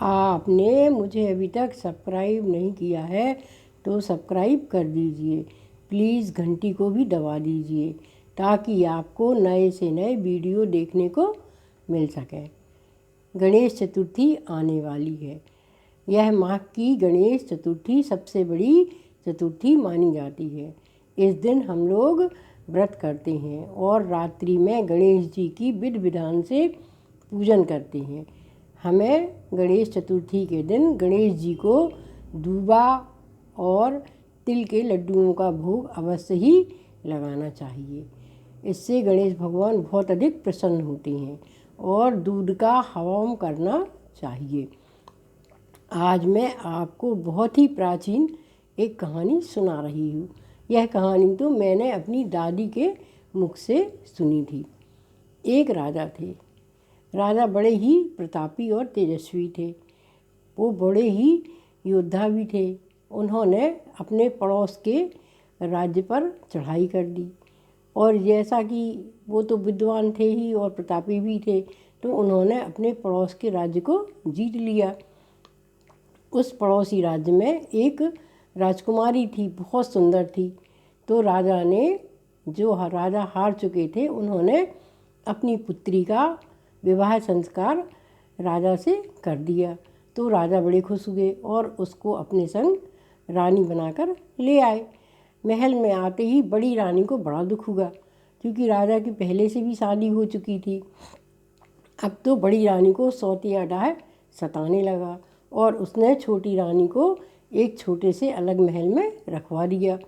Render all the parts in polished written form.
आपने मुझे अभी तक सब्सक्राइब नहीं किया है तो सब्सक्राइब कर दीजिए। प्लीज़ घंटी को भी दबा दीजिए ताकि आपको नए से नए वीडियो देखने को मिल सके। गणेश चतुर्थी आने वाली है। यह माह की गणेश चतुर्थी सबसे बड़ी चतुर्थी मानी जाती है। इस दिन हम लोग व्रत करते हैं और रात्रि में गणेश जी की विधि विधान से पूजन करते हैं। हमें गणेश चतुर्थी के दिन गणेश जी को दूबा और तिल के लड्डुओं का भोग अवश्य ही लगाना चाहिए। इससे गणेश भगवान बहुत अधिक प्रसन्न होते हैं और दूध का हवन करना चाहिए। आज मैं आपको बहुत ही प्राचीन एक कहानी सुना रही हूँ। यह कहानी तो मैंने अपनी दादी के मुख से सुनी थी। एक राजा थे। राजा बड़े ही प्रतापी और तेजस्वी थे। वो बड़े ही योद्धा भी थे। उन्होंने अपने पड़ोस के राज्य पर चढ़ाई कर दी और जैसा कि वो तो विद्वान थे ही और प्रतापी भी थे, तो उन्होंने अपने पड़ोस के राज्य को जीत लिया। उस पड़ोसी राज्य में एक राजकुमारी थी, बहुत सुंदर थी। तो राजा ने, जो राजा हार चुके थे, उन्होंने अपनी पुत्री का विवाह संस्कार राजा से कर दिया। तो राजा बड़े खुश हुए और उसको अपने संग रानी बनाकर ले आए। महल में आते ही बड़ी रानी को बड़ा दुख हुआ, क्योंकि राजा की पहले से भी शादी हो चुकी थी। अब तो बड़ी रानी को सौतिया डाह सताने लगा और उसने छोटी रानी को एक छोटे से अलग महल में रखवा दिया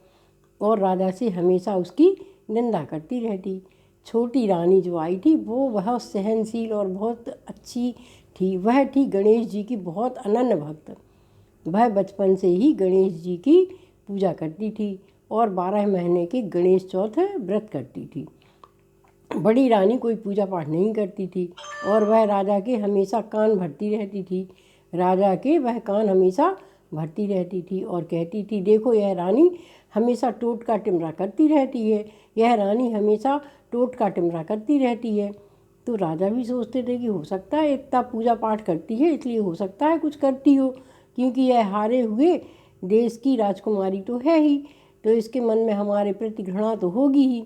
और राजा से हमेशा उसकी निंदा करती रहती। छोटी रानी जो आई थी वो बहुत सहनशील और बहुत अच्छी थी। वह थी गणेश जी की बहुत अनन्य भक्त। वह बचपन से ही गणेश जी की पूजा करती थी और 12 महीने के गणेश चौथ व्रत करती थी। बड़ी रानी कोई पूजा पाठ नहीं करती थी और वह राजा के हमेशा कान भरती रहती थी। राजा के वह कान हमेशा भरती रहती थी और कहती थी, देखो यह रानी हमेशा टोटका टिमरा करती रहती है, यह रानी हमेशा टोटका टिमरा करती रहती है। तो राजा भी सोचते थे कि हो सकता है इतना पूजा पाठ करती है, इसलिए हो सकता है कुछ करती हो, क्योंकि यह हारे हुए देश की राजकुमारी तो है ही, तो इसके मन में हमारे प्रति घृणा तो होगी ही।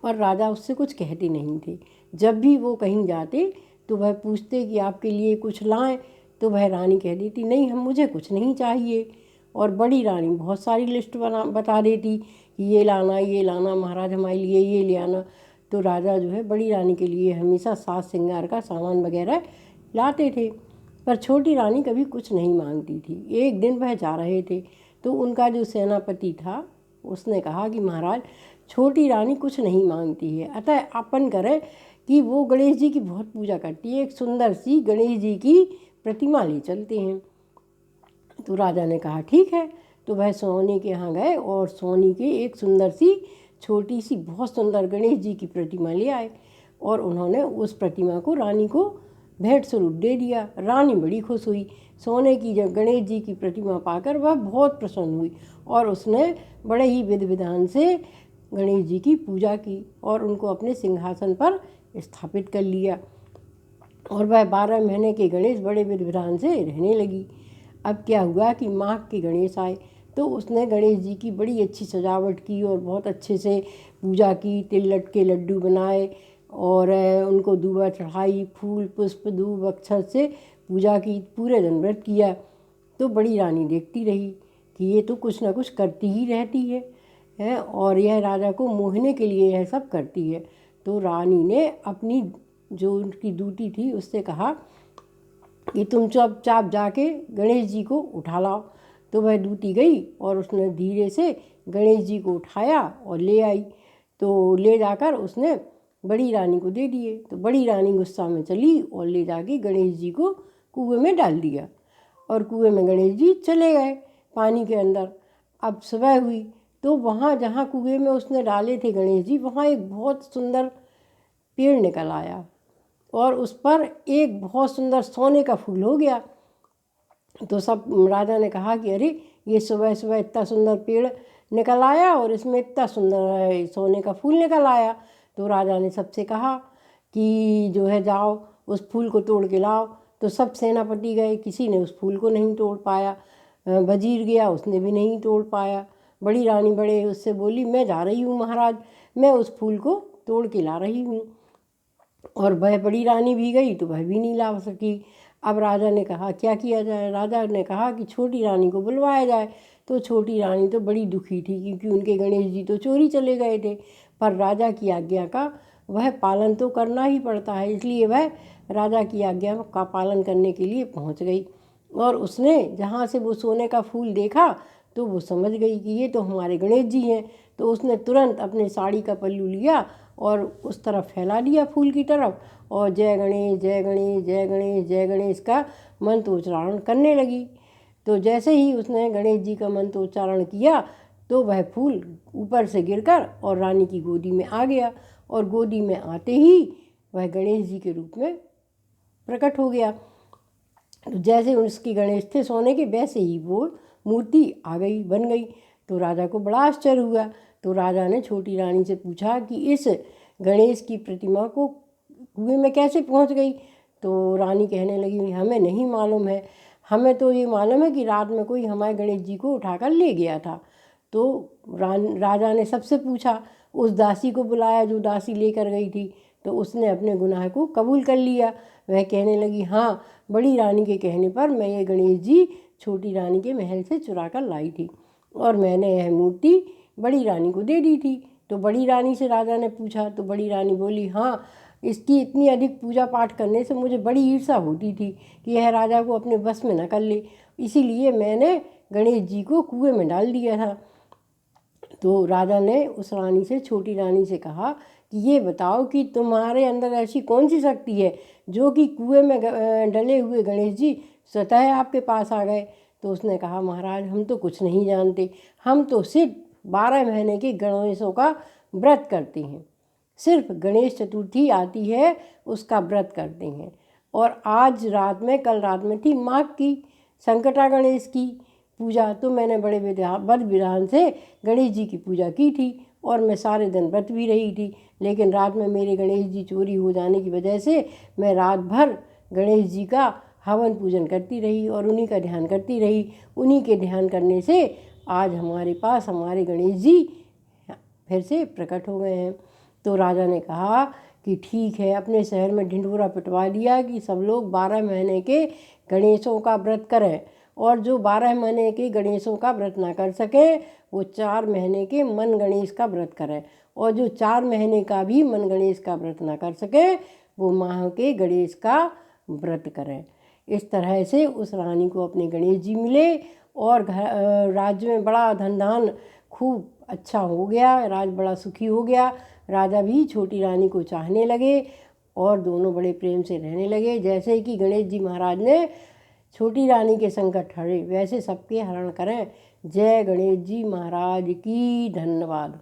पर राजा उससे कुछ कहते नहीं थे। जब भी वो कहीं जाते तो वह पूछते कि आपके लिए कुछ लाएं, तो वह रानी कह देती, नहीं, हम मुझे कुछ नहीं चाहिए। और बड़ी रानी बहुत सारी लिस्ट बता देती कि ये लाना महाराज, हमारे लिए ये ले आना। तो राजा जो है बड़ी रानी के लिए हमेशा साज श्रृंगार का सामान वगैरह लाते थे। पर छोटी रानी कभी कुछ नहीं मांगती थी। एक दिन वह जा रहे थे तो उनका जो सेनापति था उसने कहा कि महाराज, छोटी रानी कुछ नहीं मांगती है, अतः अपन करें कि वो गणेश जी की बहुत पूजा करती है, एक सुंदर सी गणेश जी की प्रतिमा ले चलते हैं। तो राजा ने कहा ठीक है। तो वह सोनी के यहाँ गए और सोनी के एक सुंदर सी छोटी सी बहुत सुंदर गणेश जी की प्रतिमा ले आए और उन्होंने उस प्रतिमा को रानी को भेंट स्वरूप दे दिया। रानी बड़ी खुश हुई। सोने की जब गणेश जी की प्रतिमा पाकर वह बहुत प्रसन्न हुई और उसने बड़े ही विधि विधान से गणेश जी की पूजा की और उनको अपने सिंहासन पर स्थापित कर लिया और वह 12 महीने के गणेश बड़े विधि विधान से रहने लगी। अब क्या हुआ कि माघ के गणेश आए तो उसने गणेश जी की बड़ी अच्छी सजावट की और बहुत अच्छे से पूजा की। तिल के लड्डू बनाए और उनको दूबा चढ़ाई, फूल पुष्प धूप अक्षत से पूजा की, पूरे दिन व्रत किया। तो बड़ी रानी देखती रही कि ये तो कुछ ना कुछ करती ही रहती है और यह राजा को मोहने के लिए यह सब करती है। तो रानी ने अपनी जो उनकी दूती थी उससे कहा कि तुम चुपचाप जाके गणेश जी को उठा लाओ। तो वह दूती गई और उसने धीरे से गणेश जी को उठाया और ले आई। तो ले जाकर उसने बड़ी रानी को दे दिए। तो बड़ी रानी गुस्सा में चली और ले जाके गणेश जी को कुएं में डाल दिया और कुएं में गणेश जी चले गए पानी के अंदर। अब सुबह हुई तो वहाँ जहाँ कुएं में उसने डाले थे गणेश जी, वहाँ एक बहुत सुंदर पेड़ निकल आया और उस पर एक बहुत सुंदर सोने का फूल हो गया। तो सब राजा ने कहा कि अरे, ये सुबह सुबह इतना सुंदर पेड़ निकल आया और इसमें इतना सुंदर सोने का फूल निकल आया। तो राजा ने सबसे कहा कि जो है जाओ उस फूल को तोड़ के लाओ। तो सब सेनापति गए, किसी ने उस फूल को नहीं तोड़ पाया। वजीर गया, उसने भी नहीं तोड़ पाया। बड़ी रानी बड़े उससे बोली, मैं जा रही हूँ महाराज, मैं उस फूल को तोड़ के ला रही हूँ। और वह बड़ी रानी भी गई तो वह भी नहीं ला सकी। अब राजा ने कहा क्या किया जाए। राजा ने कहा कि छोटी रानी को बुलवाया जाए। तो छोटी रानी तो बड़ी दुखी थी, क्योंकि उनके गणेश जी तो चोरी चले गए थे। पर राजा की आज्ञा का वह पालन तो करना ही पड़ता है, इसलिए वह राजा की आज्ञा का पालन करने के लिए पहुंच गई। और उसने जहाँ से वो सोने का फूल देखा तो वो समझ गई कि ये तो हमारे गणेश जी हैं। तो उसने तुरंत अपने साड़ी का पल्लू लिया और उस तरफ फैला दिया फूल की तरफ, और जय गणेश जय गणेश जय गणेश जय गणेश का मंत्र उच्चारण करने लगी। तो जैसे ही उसने गणेश जी का मंत्र उच्चारण किया तो वह फूल ऊपर से गिरकर और रानी की गोदी में आ गया, और गोदी में आते ही वह गणेश जी के रूप में प्रकट हो गया। तो जैसे उसकी गणेश थे सोने के, वैसे ही वो मूर्ति आ गई, बन गई। तो राजा को बड़ा आश्चर्य हुआ। तो राजा ने छोटी रानी से पूछा कि इस गणेश की प्रतिमा को कुएं में कैसे पहुंच गई। तो रानी कहने लगी, हमें नहीं मालूम है, हमें तो ये मालूम है कि रात में कोई हमारे गणेश जी को उठाकर ले गया था। तो राजा ने सबसे पूछा, उस दासी को बुलाया जो दासी लेकर गई थी। तो उसने अपने गुनाह को कबूल कर लिया। वह कहने लगी, हाँ, बड़ी रानी के कहने पर मैं ये गणेश जी छोटी रानी के महल से चुरा कर लाई थी, और मैंने यह मूर्ति बड़ी रानी को दे दी थी। तो बड़ी रानी से राजा ने पूछा, तो बड़ी रानी बोली, हाँ, इसकी इतनी अधिक पूजा पाठ करने से मुझे बड़ी ईर्ष्या होती थी कि यह राजा को अपने बस में न कर ले, इसीलिए मैंने गणेश जी को कुएं में डाल दिया था। तो राजा ने उस रानी से, छोटी रानी से कहा कि ये बताओ कि तुम्हारे अंदर ऐसी कौन सी शक्ति है जो कि कुएं में डले हुए गणेश जी स्वतः आपके पास आ गए। तो उसने कहा, महाराज, हम तो कुछ नहीं जानते, हम तो सिर्फ 12 महीने के गणेशों का व्रत करते हैं, सिर्फ गणेश चतुर्थी आती है उसका व्रत करते हैं। और आज रात में, कल रात में थी माघ की संकटा गणेश की पूजा, तो मैंने बड़े विधि विधान से गणेश जी की पूजा की थी, और मैं सारे दिन व्रत भी रही थी। लेकिन रात में मेरे गणेश जी चोरी हो जाने की वजह से मैं रात भर गणेश जी का हवन पूजन करती रही और उन्हीं का ध्यान करती रही। उन्हीं के ध्यान करने से आज हमारे पास हमारे गणेश जी फिर से प्रकट हो गए हैं। तो राजा ने कहा कि ठीक है, अपने शहर में ढिंढोरा पिटवा दिया कि सब लोग 12 महीने के गणेशों का व्रत करें, और जो 12 महीने के गणेशों का व्रत ना कर सकें वो 4 महीने के मन गणेश का व्रत करें, और जो 4 महीने का भी मन गणेश का व्रत ना कर सके वो माह के गणेश का व्रत करें। इस तरह से उस रानी को अपने गणेश जी मिले, और राज्य में बड़ा धन धान खूब अच्छा हो गया, राज बड़ा सुखी हो गया। राजा भी छोटी रानी को चाहने लगे और दोनों बड़े प्रेम से रहने लगे। जैसे कि गणेश जी महाराज ने छोटी रानी के संकट हरे, वैसे सबके हरण करें। जय गणेश जी महाराज की, धन्यवाद।